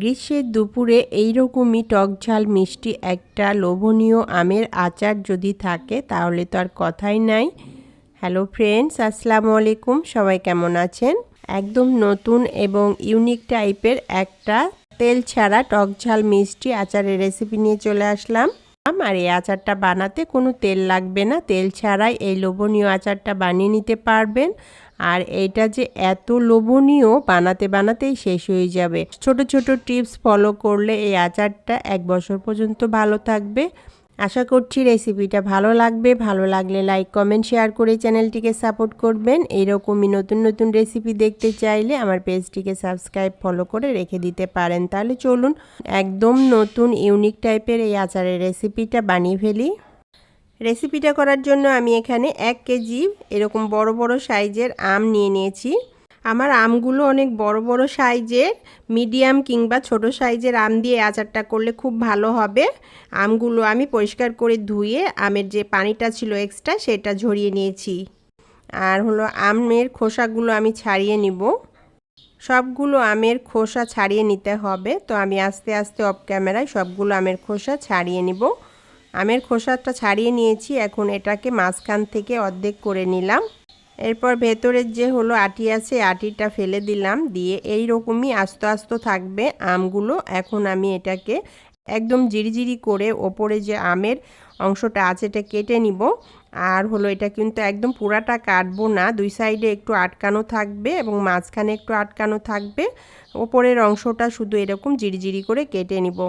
গ্রীষ্মের দুপুরে এইরকমই টকঝাল মিষ্টি একটা লোভনীয় আমের আচার যদি থাকে তাহলে তো আর কথাই নাই। হ্যালো ফ্রেন্ডস, আসসালামু আলাইকুম। সবাই কেমন আছেন? একদম নতুন এবং ইউনিক টাইপের একটা তেল ছাড়া টকঝাল মিষ্টি আচারের রেসিপি নিয়ে চলে আসলাম। আর এই আচারটা বানাতে কোনো তেল লাগবে না, তেল ছাড়াই এই লোভনীয় আচারটা বানিয়ে নিতে পারবেন। আর এইটা যে এত লোভনীয়, বানাতে বানাতেই শেষ হয়ে যাবে। ছোট ছোট টিপস ফলো করলে এই আচারটা 1 বছর পর্যন্ত ভালো থাকবে। আশা করছি রেসিপিটা ভালো লাগবে। ভালো লাগলে লাইক, কমেন্ট, শেয়ার করে চ্যানেলটিকে সাপোর্ট করবেন। এইরকমই নতুন নতুন রেসিপি দেখতে চাইলে আমার পেজটিকে সাবস্ক্রাইব, ফলো করে রেখে দিতে পারেন। তাহলে চলুন একদম নতুন ইউনিক টাইপের এই আচারের রেসিপিটা বানিয়ে ফেলি। রেসিপিটা করার জন্য আমি এখানে 1 কেজি এরকম বড় বড় সাইজের আম নিয়ে নিয়েছি। আমার আমগুলো অনেক বড় বড় সাইজের, মিডিয়াম কিংবা ছোট সাইজের আম দিয়ে আচারটা করলে খুব ভালো হবে। আমগুলো আমি পরিষ্কার করে ধুয়ে আমের যে পানিটা ছিল এক্সট্রা সেটা ঝরিয়ে নিয়েছি। আর হলো আমের খোসাগুলো আমি ছাড়িয়ে নিব। সবগুলো আমের খোসা ছাড়িয়ে নিতে হবে। তো আমি আস্তে আস্তে অফ ক্যামেরায় সবগুলো আমের খোসা ছাড়িয়ে নিব। আমের খোসাটা ছাড়িয়ে নিয়েছি। এখন এটাকে মাঝখান থেকে অর্ধেক করে নিলাম। এরপর ভেতরের যে হলো আটি আছে, আটিটা ফেলে দিলাম। দিয়ে এই রকমই আস্তে আস্তে থাকবে আমগুলো। এখন আমি এটাকে একদম জিরিজিরি করে ওপরে যে আমের অংশটা আছে এটা কেটে নিব। আর হলো এটা কিন্তু একদম পুরাটা কাটবো না, 2 সাইডে একটু আটকানো থাকবে এবং মাঝখানে একটু আটকানো থাকবে। ওপরের অংশটা শুধু এরকম জিরিজিরি করে কেটে নিব।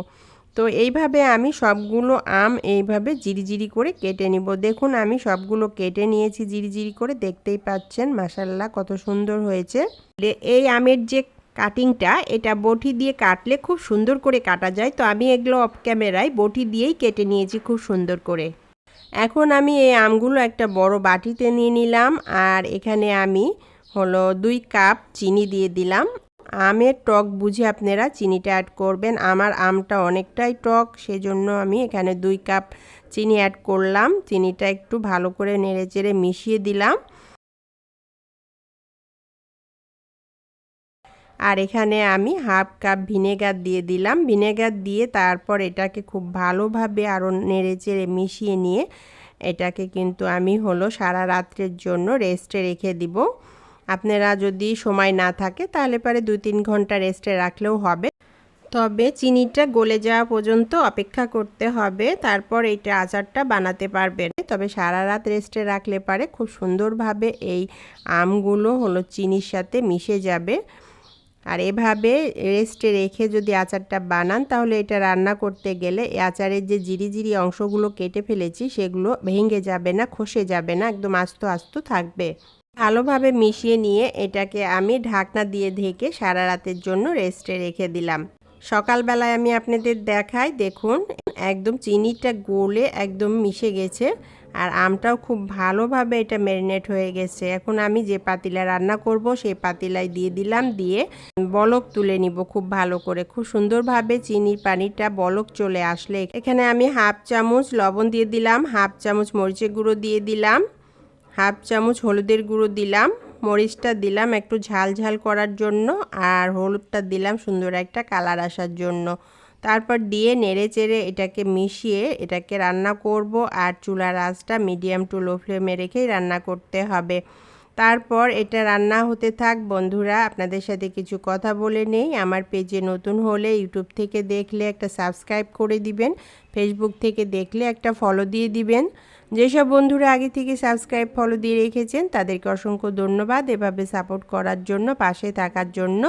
তো এইভাবে আমি সবগুলো আম এইভাবে জিরিজিরি করে কেটে নিব। দেখুন আমি সবগুলো কেটে নিয়েছি জিরিজিরি করে, দেখতেই পাচ্ছেন মাশাআল্লাহ কত সুন্দর হয়েছে। এই আমের যে কাটিংটা, এটা বটি দিয়ে কাটলে খুব সুন্দর করে কাটা যায়। তো আমি এগুলো অফ ক্যামেরায় বটি দিয়েই কেটে নিয়েছি খুব সুন্দর করে। এখন আমি এই আমগুলো একটা বড় বাটিতে নিয়ে নিলাম। আর এখানে আমি হলো 2 কাপ চিনি দিয়ে দিলাম। আমের টক বুঝে আপনারা চিনিটা অ্যাড করবেন। আমার আমটা অনেকটাই টক, সেজন্য আমি এখানে 2 কাপ চিনি অ্যাড করলাম। চিনিটা একটু ভালো করে নেড়েচেড়ে মিশিয়ে দিলাম। আর এখানে আমি হাফ কাপ ভিনেগার দিয়ে দিলাম। ভিনেগার দিয়ে তারপর এটাকে খুব ভালোভাবে আরও নেড়েচেড়ে মিশিয়ে নিয়ে এটাকে কিন্তু আমি হলো সারা রাত্রের জন্য রেস্টে রেখে দিব। আপনারা যদি সময় না থাকে তাহলে পরে 2-3 ঘন্টা রেস্টে রাখলেও হবে। তবে চিনিটা গলে যাওয়া পর্যন্ত অপেক্ষা করতে হবে, তারপর এইটা আচারটা বানাতে পারবেন। তবে সারা রাত রেস্টে রাখলে পারে খুব সুন্দরভাবে এই আমগুলো হলো চিনির সাথে মিশে যাবে। আর এভাবে রেস্টে রেখে যদি আচারটা বানান তাহলে এটা রান্না করতে গেলে এই আচারের যে জিরিজিরি অংশগুলো কেটে ফেলেছি সেগুলো ভেঙে যাবে না, খসে যাবে না, একদম আস্ত আস্ত থাকবে। ভালোভাবে মিশিয়ে নিয়ে এটাকে আমি ঢাকনা দিয়ে ঢেকে সারা রাতের জন্য রেস্টে রেখে দিলাম। সকালবেলায় আমি আপনাদের দেখাই, দেখুন একদম চিনিটা গলে একদম মিশে গেছে। আর আমটাও খুব ভালোভাবে এটা ম্যারিনেট হয়ে গেছে। এখন আমি যে পাতিলা রান্না করব সেই পাতিলায় দিয়ে দিলাম। দিয়ে বলক তুলে নিব খুব ভালো করে। খুব সুন্দরভাবে চিনির পানিটা বলক চলে আসলে এখানে আমি হাফ চামচ লবণ দিয়ে দিলাম, হাফ চামচ মরিচের গুঁড়ো দিয়ে দিলাম, হাফ চামচ হলুদের গুঁড়ো দিলাম, মরিচটা দিলাম একটু ঝাল ঝাল করার জন্য, আর হলুদটা দিলাম সুন্দর একটা কালার আসার জন্য। তারপর দিয়ে নেড়ে চেড়ে এটাকে মিশিয়ে এটাকে রান্না করব। আর চুলার আঁচটা মিডিয়াম টু লো ফ্লেমে রেখেই রান্না করতে হবে। তারপর এটা রান্না হতে থাক। বন্ধুরা, আপনাদের সাথে কিছু কথা বলে নেই। আমার পেজে নতুন হলে ইউটিউব থেকে দেখলে একটা সাবস্ক্রাইব করে দিবেন, ফেসবুক থেকে দেখলে একটা ফলো দিয়ে দিবেন। যেসব বন্ধুরা আগে থেকে সাবস্ক্রাইব, ফলো দিয়ে রেখেছেন তাদেরকে অসংখ্য ধন্যবাদ এভাবে সাপোর্ট করার জন্য, পাশে থাকার জন্য।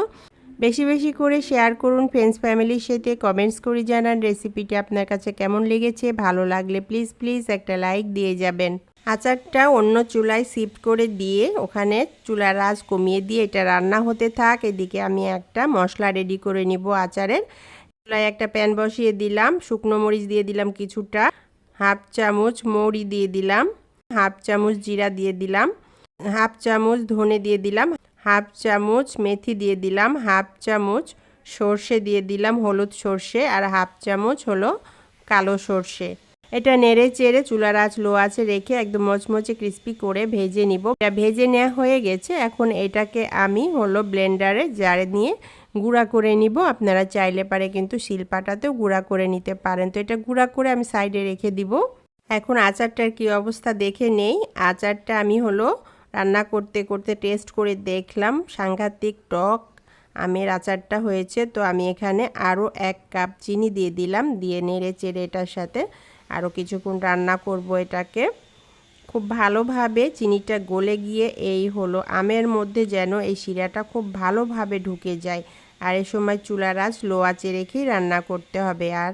বেশি বেশি করে শেয়ার করুন ফ্রেন্ডস ফ্যামিলির সাথে, কমেন্টস করে জানান রেসিপিটি আপনার কাছে কেমন লেগেছে। ভালো লাগলে প্লিজ প্লিজ একটা লাইক দিয়ে যাবেন। আচারটা অন্য চুলায় শিফট করে দিয়ে ওখানে চুলার আঁচ কমিয়ে দিয়ে এটা রান্না হতে থাক। এদিকে আমি একটা মশলা রেডি করে নিব আচারের। চুলায় একটা প্যান বসিয়ে দিলাম, শুকনো মরিচ দিয়ে দিলাম কিছুটা, হাফ চামচ মৌরি দিয়ে দিলাম, হাফ চামচ জিরা দিয়ে দিলাম, হাফ চামচ ধনে দিয়ে দিলাম, হাফ চামচ মেথি দিয়ে দিলাম, হাফ চামচ সর্ষে দিয়ে দিলাম, হলুদ সর্ষে, আর হাফ চামচ হলো কালো সর্ষে। এটা নেড়ে চেড়ে চুলার আঁচ লো আছে রেখে একদম মচমচে ক্রিস্পি করে ভেজে নিব। এটা ভেজে নেওয়া হয়ে গেছে। এখন এটাকে আমি হলো ব্লেন্ডারে জারে নিয়ে গুঁড়া করে নিব। আপনারা চাইলে পারে কিন্তু শিলপাটাতেও গুঁড়া করে নিতে পারেন। তো এটা গুঁড়া করে আমি সাইডে রেখে দিব। এখন আচারটার কি অবস্থা দেখে নেই। আচারটা আমি রান্না করতে করতে টেস্ট করে দেখলাম, সাংঘাতিক টক আমের আচারটা হয়েছে। তো আমি এখানে আরও 1 কাপ চিনি দিয়ে দিলাম, দিয়ে নেড়ে চেড়ে এটার সাথে আরও কিছুক্ষণ রান্না করব। এটাকে খুব ভালোভাবে চিনিটা গলে গিয়ে আমের মধ্যে যেন এই শিরাটা খুব ভালোভাবে ঢুকে যায়। আর এই সময় চুলার আঁচ লো আঁচে রেখেই রান্না করতে হবে। আর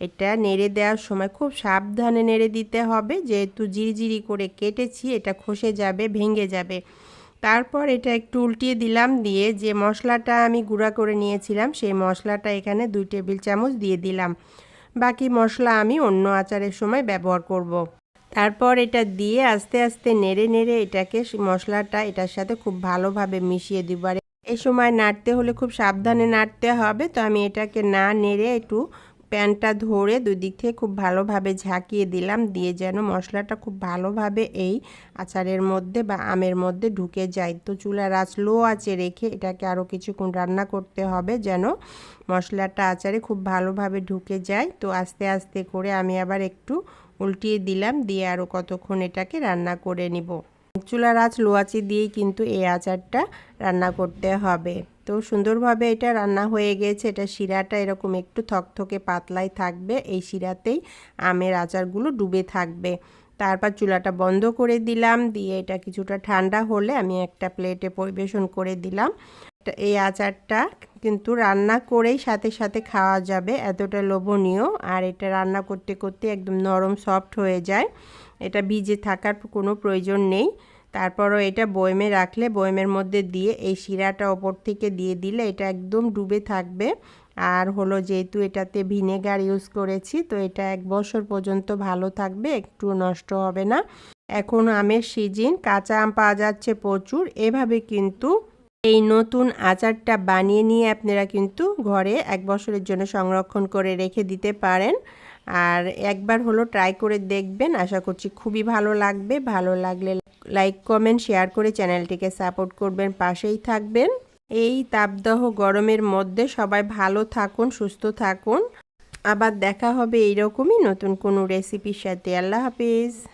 এটা নেড়ে দেওয়ার সময় খুব সাবধানে নেড়ে দিতে হবে, যেহেতু জিরিজিরি করে কেটেছি এটা খসে যাবে, ভেঙে যাবে। তারপর এটা একটু উল্টিয়ে দিলাম, দিয়ে যে মশলাটা আমি গুঁড়া করে নিয়েছিলাম সেই মশলাটা এখানে 2 টেবিল চামচ দিয়ে দিলাম। বাকি মশলা আমি অন্য আচারের সময় ব্যবহার করব। তারপর এটা দিয়ে আস্তে আস্তে নেড়ে নেড়ে এটাকে মশলাটা এটার সাথে খুব ভালোভাবে মিশিয়ে দিব। আর এই সময় নাড়তে হলে খুব সাবধানে নাড়তে হবে। তো আমি এটাকে না নেড়ে একটু প্যানটা ধরে দুই দিক থেকে খুব ভালোভাবে ঝাঁকিয়ে দিলাম, দিয়ে যেন মশলাটা খুব ভালোভাবে এই আচারের মধ্যে বা আমের মধ্যে ঢুকে যায়। তো চুলার আঁচ লো আঁচে রেখে এটাকে আরও কিছুক্ষণ রান্না করতে হবে, যেন মশলাটা আচারে খুব ভালোভাবে ঢুকে যায়। তো আস্তে আস্তে করে আমি আবার একটু উল্টিয়ে দিলাম, দিয়ে আরও কতক্ষণ এটাকে রান্না করে নিব। চুলার আঁচ লো আঁচে দিয়েই কিন্তু এই আচারটা রান্না করতে হবে। তো সুন্দরভাবে এটা রান্না হয়ে গেছে। এটা শিরাটা এরকম একটু থকথকে পাতলাই থাকবে, এই শিরাতেই আমের আচারগুলো ডুবে থাকবে। তারপর চুলাটা বন্ধ করে দিলাম, দিয়ে এটা কিছুটা ঠান্ডা হলে আমি একটা প্লেটে পরিবেশন করে দিলাম। এই আচারটা কিন্তু রান্না করেই সাথে সাথে খাওয়া যাবে, এতটা লোভনীয়। আর এটা রান্না করতে করতে একদম নরম সফট হয়ে যায়, এটা ভিজে থাকার কোনো প্রয়োজন নেই। তারপরও এটা বয়মে রাখলে বয়মের মধ্যে দিয়ে এই শিরাটা ওপর থেকে দিয়ে দিলে এটা একদম ডুবে থাকবে। আর যেহেতু এটাতে ভিনেগার ইউজ করেছি, তো এটা 1 বছর পর্যন্ত ভালো থাকবে, একটু নষ্ট হবে না। এখন আমের সিজন, কাঁচা আম পাওয়া যাচ্ছে প্রচুর। এভাবে কিন্তু এই নতুন আচারটা বানিয়ে নিয়ে আপনারা কিন্তু ঘরে 1 বছরের জন্য সংরক্ষণ করে রেখে দিতে পারেন। আর একবার ট্রাই করে দেখবেন, আশা করছি খুবই ভালো লাগবে। ভালো লাগলে লাইক কমেন্ট শেয়ার করে চ্যানেলটিকে সাপোর্ট করবেন, পাশেই থাকবেন। এই তাপদাহ গরমের মধ্যে সবাই ভালো থাকুন, সুস্থ থাকুন। আবার দেখা হবে এইরকমই নতুন কোনো রেসিপির সাথে। আল্লাহ হাফিজ।